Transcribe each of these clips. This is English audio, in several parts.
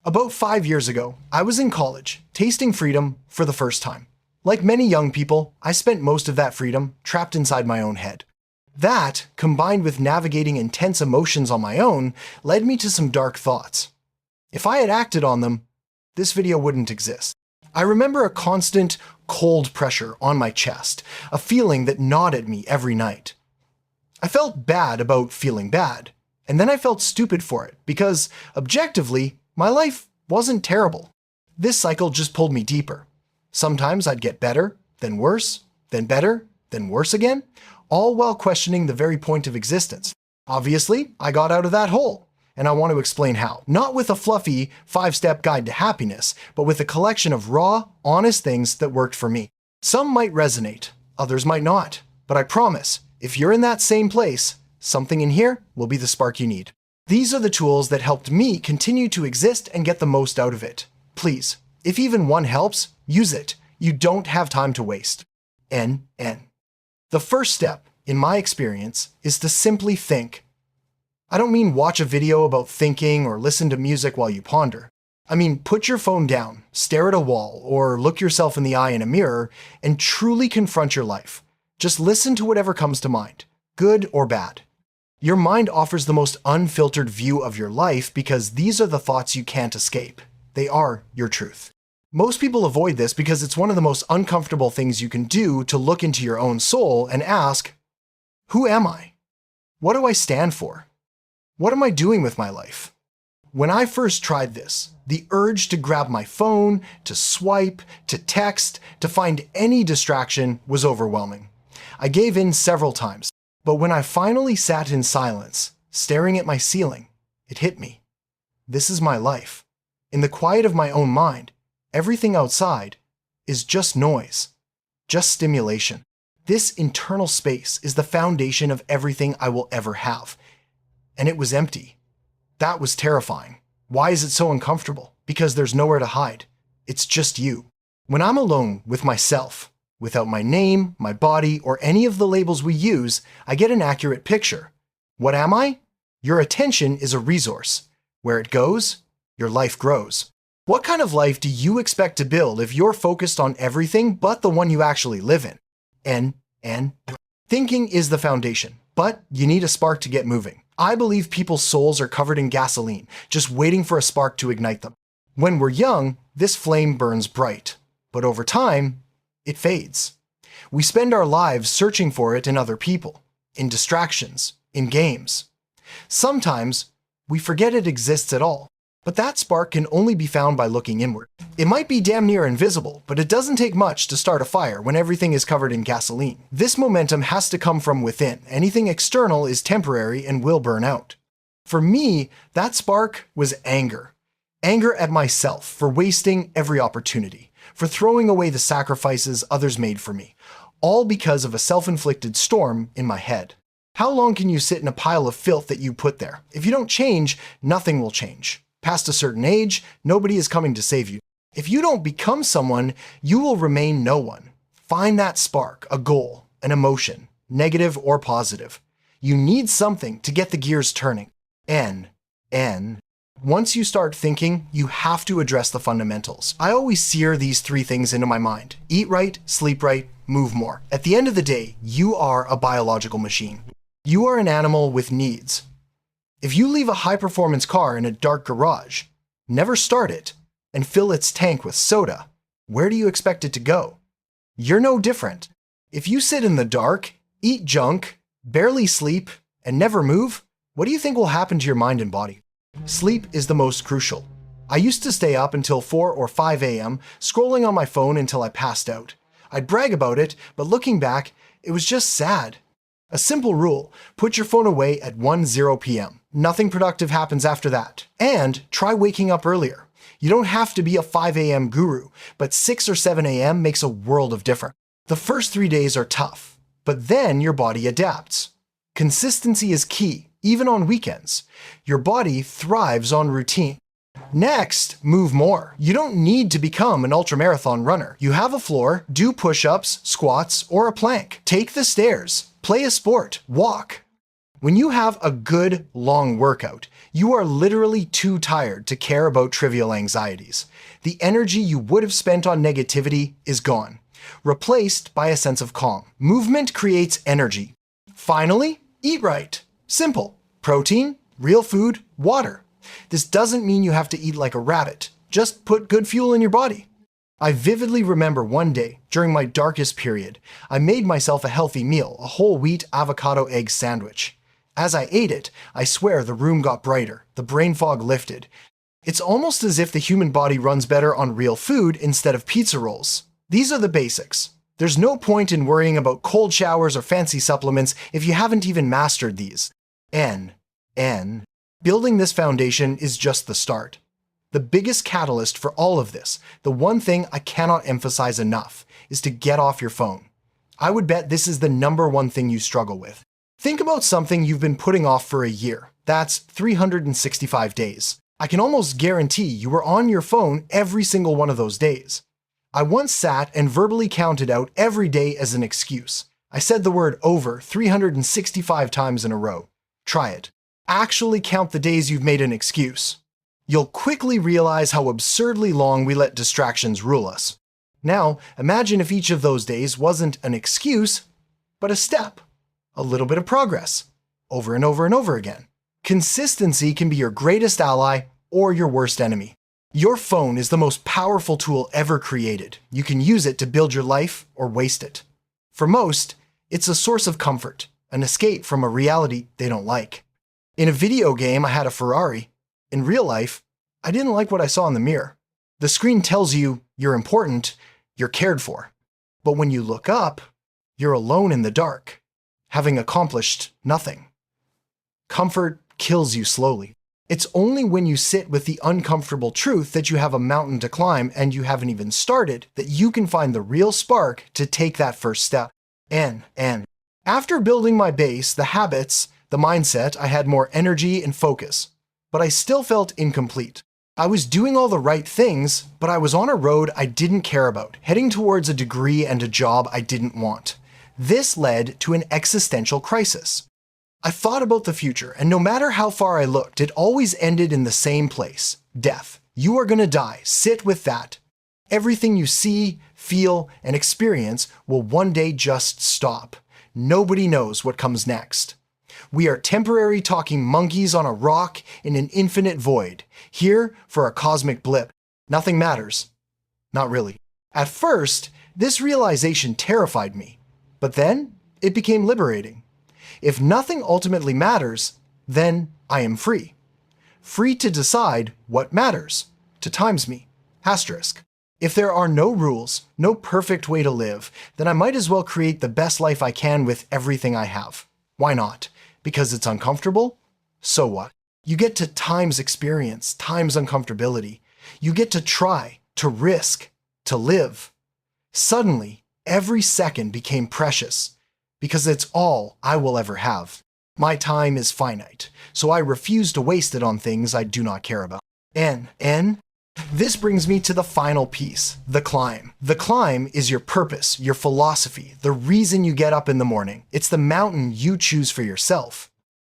About 5 years ago, I was in college, tasting freedom for the first time. Like many young people, I spent most of that freedom trapped inside my own head. That, combined with navigating intense emotions on my own, led me to some dark thoughts. If I had acted on them, this video wouldn't exist. I remember a constant, cold pressure on my chest, a feeling that gnawed at me every night. I felt bad about feeling bad, and then I felt stupid for it, because, objectively, my life wasn't terrible. This cycle just pulled me deeper. Sometimes I'd get better, then worse, then better, then worse again, all while questioning the very point of existence. Obviously, I got out of that hole, and I want to explain how. Not with a fluffy 5-step guide to happiness, but with a collection of raw, honest things that worked for me. Some might resonate, others might not, but I promise, if you're in that same place, something in here will be the spark you need. These are the tools that helped me continue to exist and get the most out of it. Please, if even one helps, use it. You don't have time to waste. N. The first step, in my experience, is to simply think. I don't mean watch a video about thinking or listen to music while you ponder. I mean put your phone down, stare at a wall, or look yourself in the eye in a mirror and truly confront your life. Just listen to whatever comes to mind, good or bad. Your mind offers the most unfiltered view of your life because these are the thoughts you can't escape. They are your truth. Most people avoid this because it's one of the most uncomfortable things you can do to look into your own soul and ask, who am I? What do I stand for? What am I doing with my life? When I first tried this, the urge to grab my phone, to swipe, to text, to find any distraction was overwhelming. I gave in several times. But when I finally sat in silence, staring at my ceiling, it hit me. This is my life. In the quiet of my own mind, everything outside is just noise, just stimulation. This internal space is the foundation of everything I will ever have. And it was empty. That was terrifying. Why is it so uncomfortable? Because there's nowhere to hide. It's just you. When I'm alone with myself, without my name, my body, or any of the labels we use, I get an accurate picture. What am I? Your attention is a resource. Where it goes, your life grows. What kind of life do you expect to build if you're focused on everything but the one you actually live in? Thinking is the foundation, but you need a spark to get moving. I believe people's souls are covered in gasoline, just waiting for a spark to ignite them. When we're young, this flame burns bright, but over time, it fades. We spend our lives searching for it in other people, in distractions, in games. Sometimes we forget it exists at all, but that spark can only be found by looking inward. It might be damn near invisible, but it doesn't take much to start a fire when everything is covered in gasoline. This momentum has to come from within. Anything external is temporary and will burn out. For me, that spark was anger. Anger at myself for wasting every opportunity, for throwing away the sacrifices others made for me, all because of a self-inflicted storm in my head. How long can you sit in a pile of filth that you put there? If you don't change, nothing will change. Past a certain age, nobody is coming to save you. If you don't become someone, you will remain no one. Find that spark, a goal, an emotion, negative or positive. You need something to get the gears turning. Once you start thinking, you have to address the fundamentals. I always sear these 3 things into my mind. Eat right, sleep right, move more. At the end of the day, you are a biological machine. You are an animal with needs. If you leave a high-performance car in a dark garage, never start it, and fill its tank with soda, where do you expect it to go? You're no different. If you sit in the dark, eat junk, barely sleep, and never move, what do you think will happen to your mind and body? Sleep is the most crucial. I used to stay up until 4 or 5 a.m. scrolling on my phone until I passed out. I'd brag about it, but looking back, it was just sad. A simple rule, put your phone away at 1:0 p.m. Nothing productive happens after that. And try waking up earlier. You don't have to be a 5 a.m. guru, but 6 or 7 a.m. makes a world of difference. The first 3 days are tough, but then your body adapts. Consistency is key. Even on weekends. Your body thrives on routine. Next, move more. You don't need to become an ultramarathon runner. You have a floor, do push-ups, squats, or a plank. Take the stairs, play a sport, walk. When you have a good, long workout, you are literally too tired to care about trivial anxieties. The energy you would have spent on negativity is gone, replaced by a sense of calm. Movement creates energy. Finally, eat right. Simple. Protein, real food, water. This doesn't mean you have to eat like a rabbit. Just put good fuel in your body. I vividly remember one day, during my darkest period, I made myself a healthy meal, a whole wheat avocado egg sandwich. As I ate it, I swear the room got brighter, the brain fog lifted. It's almost as if the human body runs better on real food instead of pizza rolls. These are the basics. There's no point in worrying about cold showers or fancy supplements if you haven't even mastered these. Building this foundation is just the start. The biggest catalyst for all of this, the one thing I cannot emphasize enough, is to get off your phone. I would bet this is the #1 thing you struggle with. Think about something you've been putting off for a year. That's 365 days. I can almost guarantee you were on your phone every single one of those days. I once sat and verbally counted out every day as an excuse. I said the word over 365 times in a row. Try it. Actually count the days you've made an excuse. You'll quickly realize how absurdly long we let distractions rule us. Now, imagine if each of those days wasn't an excuse, but a step. A little bit of progress. Over and over and over again. Consistency can be your greatest ally or your worst enemy. Your phone is the most powerful tool ever created. You can use it to build your life or waste it. For most, it's a source of comfort, an escape from a reality they don't like. In a video game, I had a Ferrari. In real life, I didn't like what I saw in the mirror. The screen tells you you're important, you're cared for. But when you look up, you're alone in the dark, having accomplished nothing. Comfort kills you slowly. It's only when you sit with the uncomfortable truth that you have a mountain to climb and you haven't even started that you can find the real spark to take that first step. And after building my base, the habits, the mindset, I had more energy and focus. But I still felt incomplete. I was doing all the right things, but I was on a road I didn't care about, heading towards a degree and a job I didn't want. This led to an existential crisis. I thought about the future, and no matter how far I looked, it always ended in the same place: death. You are gonna die. Sit with that. Everything you see, feel, and experience will one day just stop. Nobody knows what comes next. We are temporary talking monkeys on a rock in an infinite void, here for a cosmic blip. Nothing matters. Not really. At first, this realization terrified me, but then it became liberating. If nothing ultimately matters, then I am free. Free to decide what matters, to times me. Asterisk. If there are no rules, no perfect way to live, then I might as well create the best life I can with everything I have. Why not? Because it's uncomfortable? So what? You get to times experience, times uncomfortability. You get to try, to risk, to live. Suddenly, every second became precious, because it's all I will ever have. My time is finite, so I refuse to waste it on things I do not care about. This brings me to the final piece, the climb. The climb is your purpose, your philosophy, the reason you get up in the morning. It's the mountain you choose for yourself.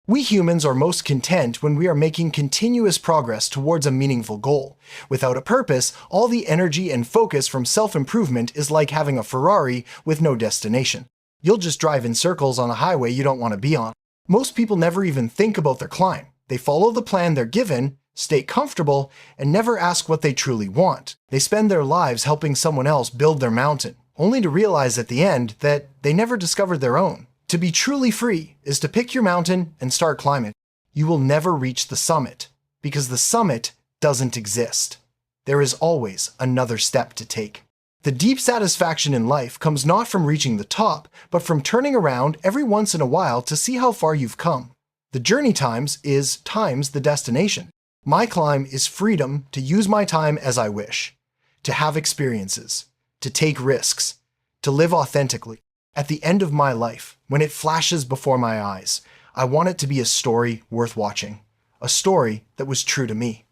We humans are most content when we are making continuous progress towards a meaningful goal. Without a purpose, all the energy and focus from self-improvement is like having a Ferrari with no destination. You'll just drive in circles on a highway you don't want to be on. Most people never even think about their climb. They follow the plan they're given, stay comfortable, and never ask what they truly want. They spend their lives helping someone else build their mountain, only to realize at the end that they never discovered their own. To be truly free is to pick your mountain and start climbing. You will never reach the summit, because the summit doesn't exist. There is always another step to take. The deep satisfaction in life comes not from reaching the top, but from turning around every once in a while to see how far you've come. The journey times is times the destination. My climb is freedom to use my time as I wish, to have experiences, to take risks, to live authentically. At the end of my life, when it flashes before my eyes, I want it to be a story worth watching, a story that was true to me.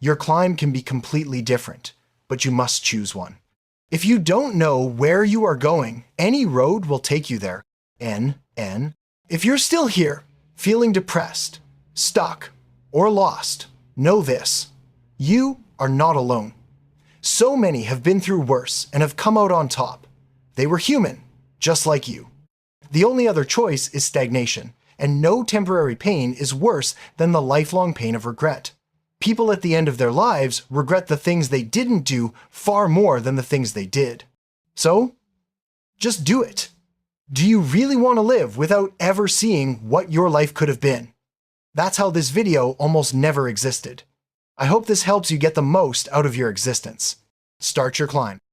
Your climb can be completely different, but you must choose one. If you don't know where you are going, any road will take you there. If you're still here, feeling depressed, stuck, or lost, know this: you are not alone. So many have been through worse and have come out on top. They were human, just like you. The only other choice is stagnation, and no temporary pain is worse than the lifelong pain of regret. People at the end of their lives regret the things they didn't do far more than the things they did. So, just do it. Do you really want to live without ever seeing what your life could have been? That's how this video almost never existed. I hope this helps you get the most out of your existence. Start your climb.